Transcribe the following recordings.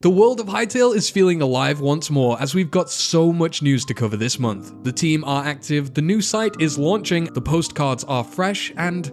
The world of Hytale is feeling alive once more as we've got so much news to cover this month. The team are active, the new site is launching, the postcards are fresh, and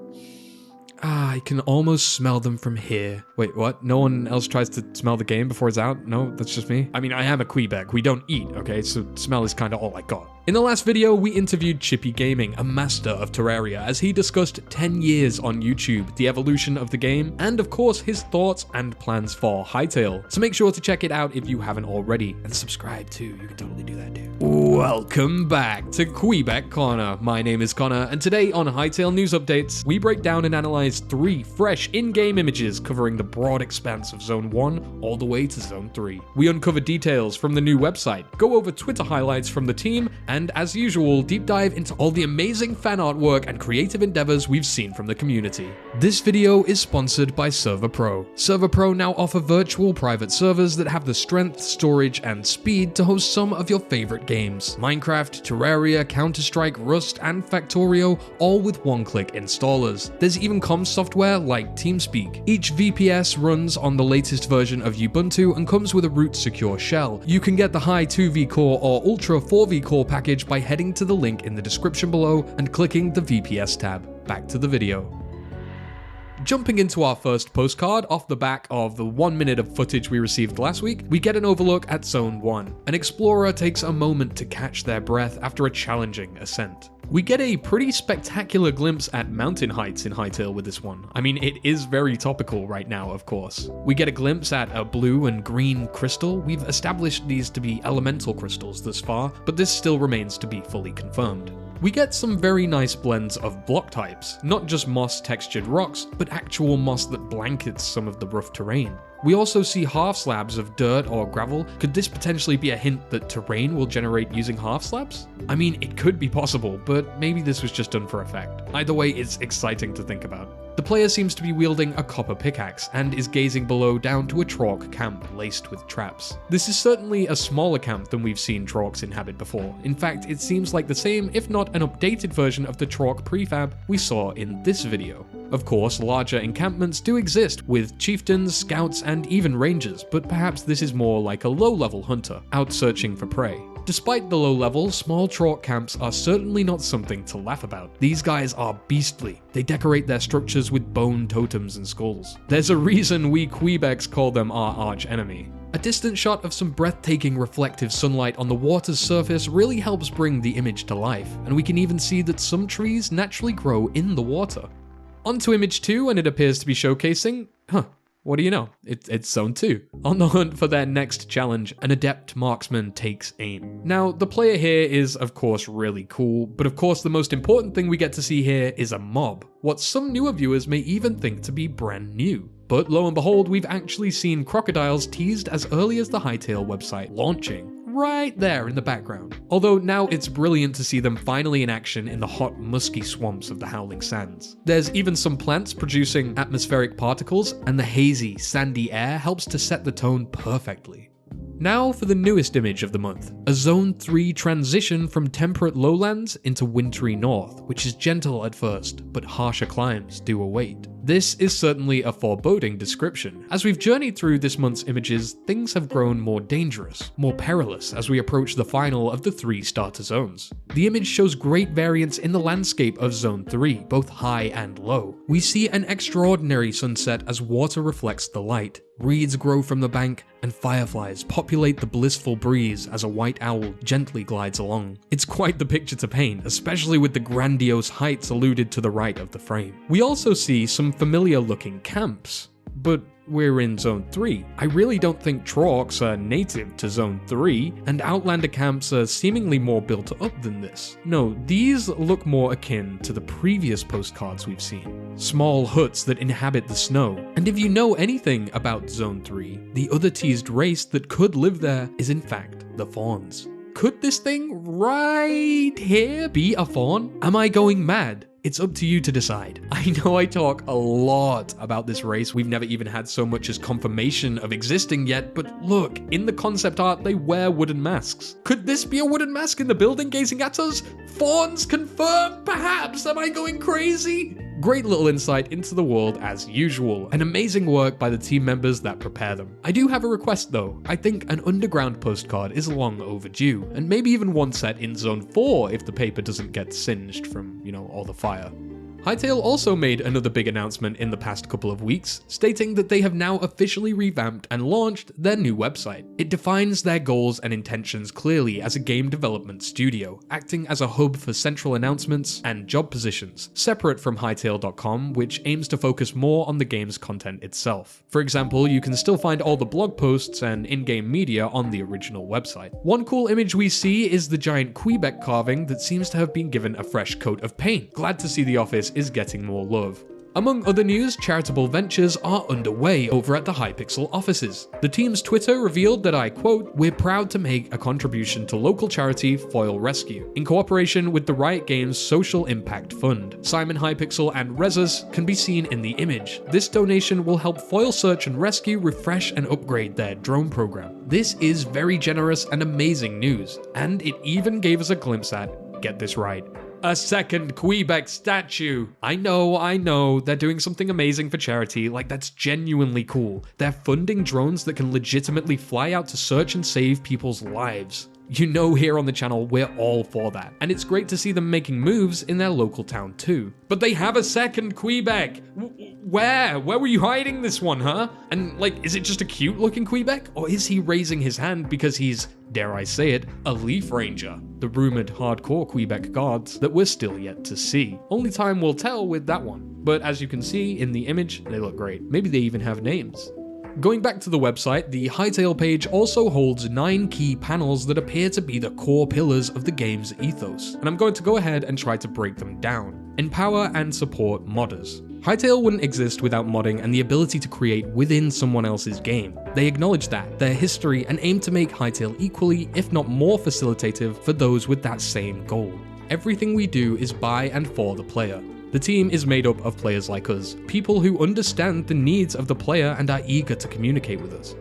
I can almost smell them from here. Wait, what? No one else tries to smell the game before it's out? No, that's just me? I mean, I am a Kweebec. We don't eat, okay? So smell is kind of all I got. In the last video, we interviewed Chippy Gaming, a master of Terraria, as he discussed 10 years on YouTube, the evolution of the game, and of course his thoughts and plans for Hytale. So make sure to check it out if you haven't already, and subscribe too, you can totally do that too. Welcome back to Kweebec Corner. My name is Connor, and today on Hytale News Updates, we break down and analyze 3 fresh in-game images covering the broad expanse of Zone 1 all the way to Zone 3. We uncover details from the new website, go over Twitter highlights from the team, and as usual, deep dive into all the amazing fan artwork and creative endeavors we've seen from the community. This video is sponsored by ServerPro. ServerPro now offer virtual private servers that have the strength, storage, and speed to host some of your favorite games. Minecraft, Terraria, Counter-Strike, Rust, and Factorio, all with one-click installers. There's even comms software like TeamSpeak. Each VPS runs on the latest version of Ubuntu and comes with a root secure shell. You can get the high 2v core or ultra 4v core package by heading to the link in the description below and clicking the VPS tab. Back to the video. Jumping into our first postcard off the back of the 1 minute of footage we received last week, we get an overlook at Zone 1. An explorer takes a moment to catch their breath after a challenging ascent. We get a pretty spectacular glimpse at mountain heights in Hytale with this one. I mean, it is very topical right now, of course. We get a glimpse at a blue and green crystal. We've established these to be elemental crystals thus far, but this still remains to be fully confirmed. We get some very nice blends of block types, not just moss textured rocks, but actual moss that blankets some of the rough terrain. We also see half slabs of dirt or gravel. Could this potentially be a hint that terrain will generate using half slabs? I mean, it could be possible, but maybe this was just done for effect. Either way, it's exciting to think about. The player seems to be wielding a copper pickaxe and is gazing below down to a Trork camp laced with traps. This is certainly a smaller camp than we've seen Trorks inhabit before. In fact, it seems like the same, if not an updated version of the Trork prefab we saw in this video. Of course, larger encampments do exist with chieftains, scouts, and even rangers, but perhaps this is more like a low-level hunter, out searching for prey. Despite the low level, small Trork camps are certainly not something to laugh about. These guys are beastly. They decorate their structures with bone totems and skulls. There's a reason we Kweebecs call them our arch enemy. A distant shot of some breathtaking reflective sunlight on the water's surface really helps bring the image to life, and we can even see that some trees naturally grow in the water. On to image 2, and it appears to be showcasing, what do you know? It's Zone 2. On the hunt for their next challenge, an adept marksman takes aim. Now, the player here is of course really cool, but of course the most important thing we get to see here is a mob, what some newer viewers may even think to be brand new. But lo and behold, we've actually seen crocodiles teased as early as the Hytale website launching. Right there in the background. Although now it's brilliant to see them finally in action in the hot, musky swamps of the Howling Sands. There's even some plants producing atmospheric particles, and the hazy, sandy air helps to set the tone perfectly. Now for the newest image of the month, a Zone 3 transition from temperate lowlands into wintry north, which is gentle at first, but harsher climes do await. This is certainly a foreboding description. As we've journeyed through this month's images, things have grown more dangerous, more perilous as we approach the final of the 3 starter zones. The image shows great variance in the landscape of Zone 3, both high and low. We see an extraordinary sunset as water reflects the light. Reeds grow from the bank, and fireflies populate the blissful breeze as a white owl gently glides along. It's quite the picture to paint, especially with the grandiose heights alluded to the right of the frame. We also see some familiar looking camps, but we're in Zone 3. I really don't think Trorks are native to Zone 3, and Outlander camps are seemingly more built up than this. No, these look more akin to the previous postcards we've seen. Small huts that inhabit the snow. And if you know anything about Zone 3, the other teased race that could live there is in fact the Fauns. Could this thing right here be a faun? Am I going mad? It's up to you to decide. I know I talk a lot about this race. We've never even had so much as confirmation of existing yet, but look, in the concept art, they wear wooden masks. Could this be a wooden mask in the building gazing at us? Fauns confirmed, perhaps? Am I going crazy? Great little insight into the world as usual, and amazing work by the team members that prepare them. I do have a request though. I think an underground postcard is long overdue, and maybe even one set in Zone 4 if the paper doesn't get singed from, all the fire. Hytale also made another big announcement in the past couple of weeks, stating that they have now officially revamped and launched their new website. It defines their goals and intentions clearly as a game development studio, acting as a hub for central announcements and job positions, separate from Hytale.com, which aims to focus more on the game's content itself. For example, you can still find all the blog posts and in-game media on the original website. One cool image we see is the giant Kweebec carving that seems to have been given a fresh coat of paint. Glad to see the office is getting more love. Among other news, charitable ventures are underway over at the Hypixel offices. The team's Twitter revealed that, I quote, "We're proud to make a contribution to local charity Foil Rescue, in cooperation with the Riot Games Social Impact Fund. Simon Hypixel and Rezus can be seen in the image. This donation will help Foil Search and Rescue refresh and upgrade their drone program." This is very generous and amazing news, and it even gave us a glimpse at, get this right, a second Kweebec statue. I know, they're doing something amazing for charity, like that's genuinely cool. They're funding drones that can legitimately fly out to search and save people's lives. Here on the channel, we're all for that. And it's great to see them making moves in their local town too. But they have a second Kweebec! Where? Where were you hiding this one, huh? And is it just a cute looking Kweebec? Or is he raising his hand because he's, dare I say it, a Leaf Ranger? The rumored hardcore Kweebec gods that we're still yet to see. Only time will tell with that one. But as you can see in the image, they look great. Maybe they even have names. Going back to the website, the Hytale page also holds 9 key panels that appear to be the core pillars of the game's ethos, and I'm going to go ahead and try to break them down. Empower and support modders. Hytale wouldn't exist without modding and the ability to create within someone else's game. They acknowledge that, their history, and aim to make Hytale equally, if not more facilitative for those with that same goal. Everything we do is by and for the player. The team is made up of players like us, people who understand the needs of the player and are eager to communicate with us.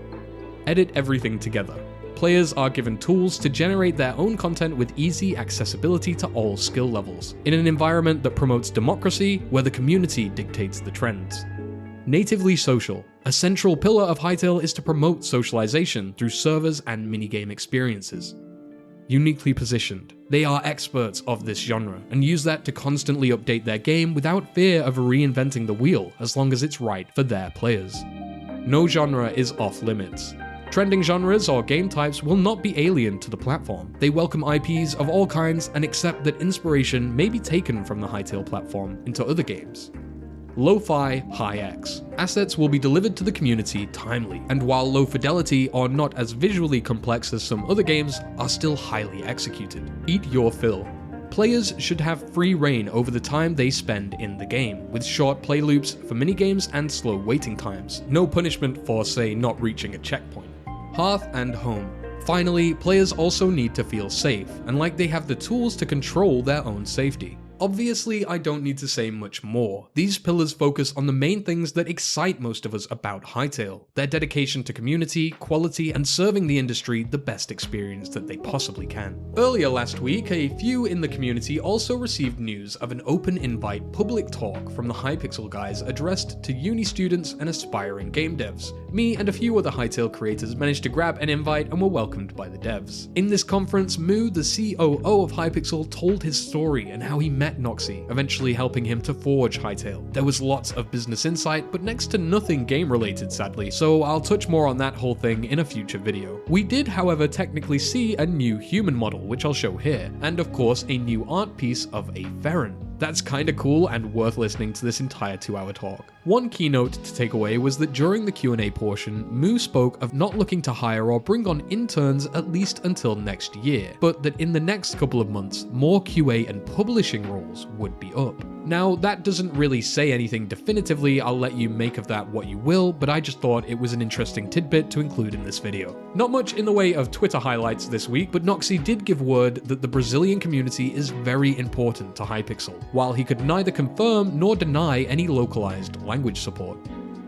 Edit everything together. Players are given tools to generate their own content with easy accessibility to all skill levels, in an environment that promotes democracy where the community dictates the trends. Natively social. A central pillar of Hytale is to promote socialization through servers and minigame experiences. Uniquely positioned. They are experts of this genre and use that to constantly update their game without fear of reinventing the wheel as long as it's right for their players. No genre is off limits. Trending genres or game types will not be alien to the platform. They welcome IPs of all kinds and accept that inspiration may be taken from the Hytale platform into other games. Lo-fi, high-X. Assets will be delivered to the community timely, and while low fidelity or not as visually complex as some other games, are still highly executed. Eat your fill. Players should have free reign over the time they spend in the game, with short play loops for minigames and slow waiting times. No punishment for, say, not reaching a checkpoint. Hearth and home. Finally, players also need to feel safe, and like they have the tools to control their own safety. Obviously, I don't need to say much more. These pillars focus on the main things that excite most of us about Hytale, their dedication to community, quality, and serving the industry the best experience that they possibly can. Earlier last week, a few in the community also received news of an open invite public talk from the Hypixel guys addressed to uni students and aspiring game devs. Me and a few other Hytale creators managed to grab an invite and were welcomed by the devs. In this conference, Moo, the COO of Hypixel, told his story and how he met Noxy, eventually helping him to forge Hytale. There was lots of business insight, but next to nothing game related sadly, so I'll touch more on that whole thing in a future video. We did, however, technically see a new human model, which I'll show here, and of course a new art piece of a Farron. That's kinda cool and worth listening to this entire 2-hour talk. One keynote to take away was that during the Q&A portion, Moo spoke of not looking to hire or bring on interns at least until next year, but that in the next couple of months, more QA and publishing roles would be up. Now, that doesn't really say anything definitively, I'll let you make of that what you will, but I just thought it was an interesting tidbit to include in this video. Not much in the way of Twitter highlights this week, but Noxy did give word that the Brazilian community is very important to Hypixel, while he could neither confirm nor deny any localized language support.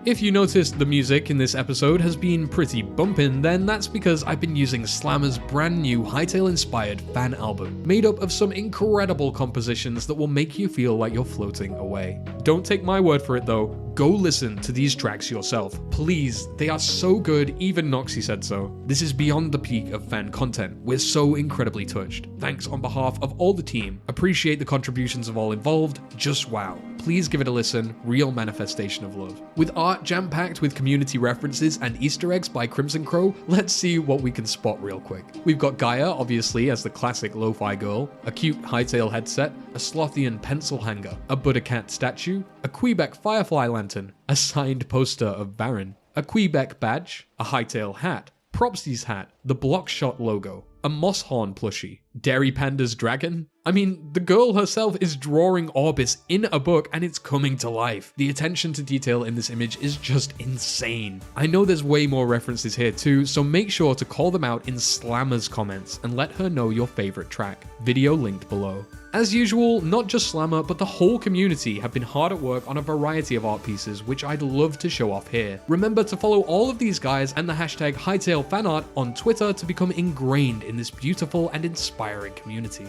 If you noticed the music in this episode has been pretty bumpin', then that's because I've been using Slammer's brand new Hytale inspired fan album, made up of some incredible compositions that will make you feel like you're floating away. Don't take my word for it though, go listen to these tracks yourself. Please, they are so good, even Noxy said so. This is beyond the peak of fan content. We're so incredibly touched. Thanks on behalf of all the team. Appreciate the contributions of all involved. Just wow. Please give it a listen, real manifestation of love. With art jam-packed with community references and Easter eggs by Crimson Crow, let's see what we can spot real quick. We've got Gaia, obviously, as the classic lo-fi girl, a cute Hytale headset, a Slothian pencil hanger, a Buddha cat statue, a Kweebec firefly lantern, a signed poster of Baron, a Kweebec badge, a Hytale hat, Propsy's hat, the Blockshot logo, a Mosshorn plushie, Dairy Panda's dragon. I mean, the girl herself is drawing Orbis in a book and it's coming to life. The attention to detail in this image is just insane. I know there's way more references here too, so make sure to call them out in Slammer's comments and let her know your favorite track. Video linked below. As usual, not just Slammer, but the whole community have been hard at work on a variety of art pieces, which I'd love to show off here. Remember to follow all of these guys and the hashtag HytaleFanArt on Twitter to become ingrained in this beautiful and inspiring community.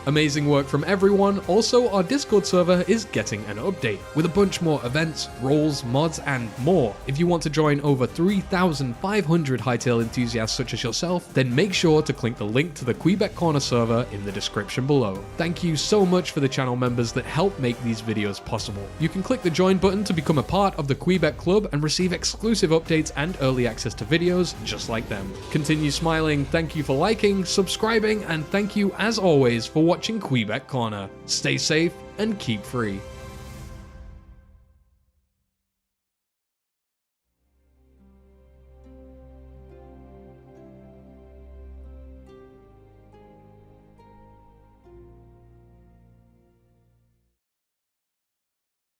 Amazing work from everyone. Also, our Discord server is getting an update with a bunch more events, roles, mods, and more. If you want to join over 3,500 Hytale enthusiasts such as yourself, then make sure to click the link to the Kweebec Corner server in the description below. Thank you so much for the channel members that help make these videos possible. You can click the join button to become a part of the Kweebec Club and receive exclusive updates and early access to videos just like them. Continue smiling, thank you for liking, subscribing, and thank you as always for watching Kweebec Corner. Stay safe and keep free.